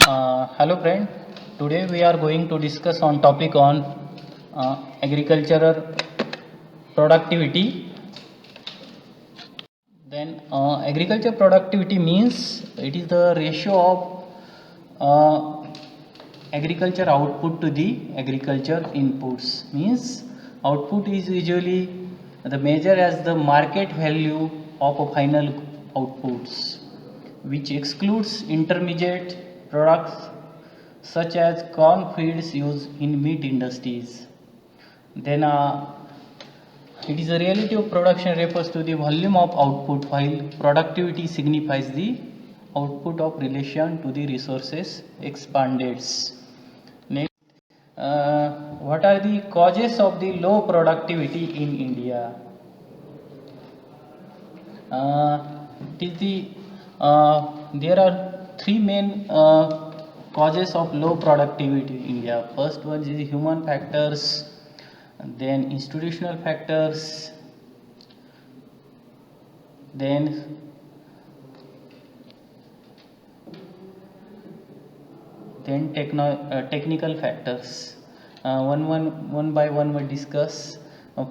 Hello friend, today we are going to discuss on topic on agricultural productivity. Then agriculture productivity means it is the ratio of agriculture output to the agriculture inputs. Means output is usually the measure as the market value of a final outputs, which excludes intermediate products such as corn feeds used in meat industries. Then it is a reality of production refers to the volume of output, while productivity signifies the output of relation to the resources expanded. Next, what are the causes of the low productivity in India? It is there are three main causes of low productivity in India. First one is human factors, then institutional factors, then technical factors. One by one we discuss.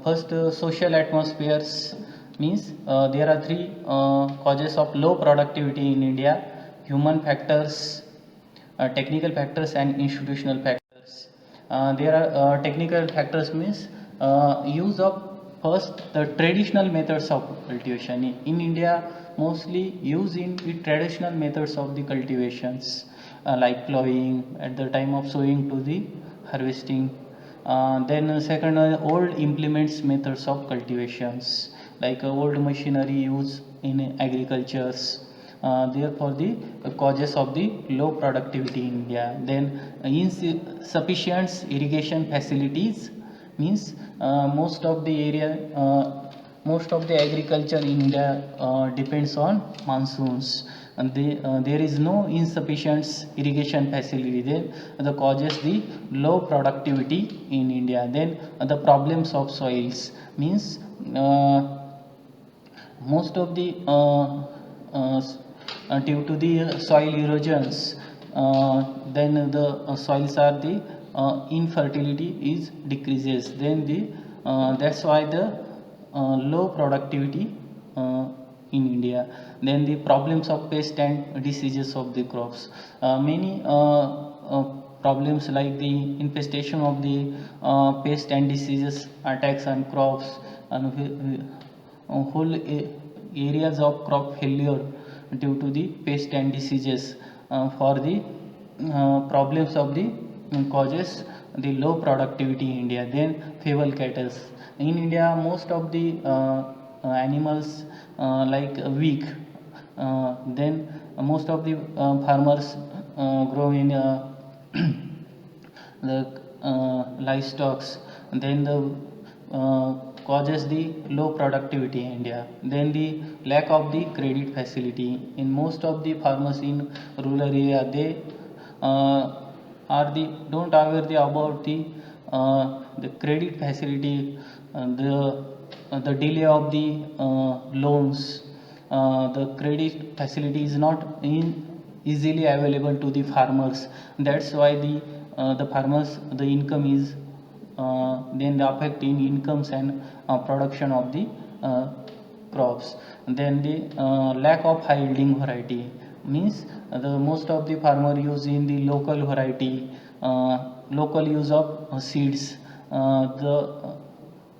First, social atmospheres means there are three causes of low productivity in India: human factors, technical factors, and institutional factors. There are technical factors means use of first the traditional methods of cultivation in India, mostly use in the traditional methods of the cultivations, like plowing at the time of sowing to the harvesting. Then second, old implements methods of cultivations, like old machinery used in agricultures. Therefore, the causes of the low productivity in India. Then insufficient irrigation facilities means most of the agriculture in India depends on monsoons, and there is no insufficient irrigation facility. Then the causes the low productivity in India. Then the problems of soils means most of the due to the soil erosions, then the soils are the infertility is decreases. Then the that's why the low productivity in India. Then the problems of pest and diseases of the crops. Many problems like the infestation of the pest and diseases attacks on crops, and whole areas of crop failure due to the pest and diseases. For the problems of the causes the low productivity in India. Then feral cattle in India, most of the animals like weak. Then most of the farmers grow in the livestock. Then the causes the low productivity in India. Then the lack of the credit facility in most of the farmers in rural area, they are the don't aware about the credit facility, the delay of the loans. The credit facility is not easily available to the farmers. That's why the farmers the income is then the effect in incomes and production of the crops. Then the lack of high yielding variety means the most of the farmer use in the local variety, local use of seeds. The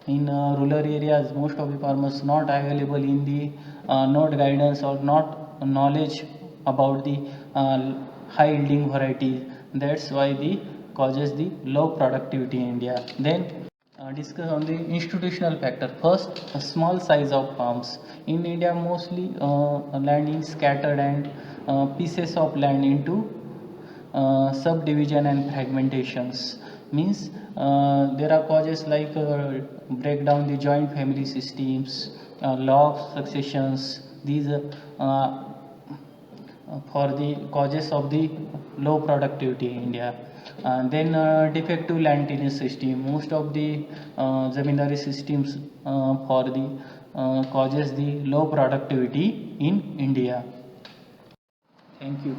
in rural areas, most of the farmers not available in the not guidance or not knowledge about the high yielding varieties. That's why the causes the low productivity in India. Then discuss on the institutional factor. First, a small size of farms in India. Mostly land is scattered, and pieces of land into subdivision and fragmentations means there are causes like break down the joint family systems, law of successions. These for the causes of the low productivity in India. And then defective land tenure system, most of the zamindari systems for the causes the low productivity in India. Thank you.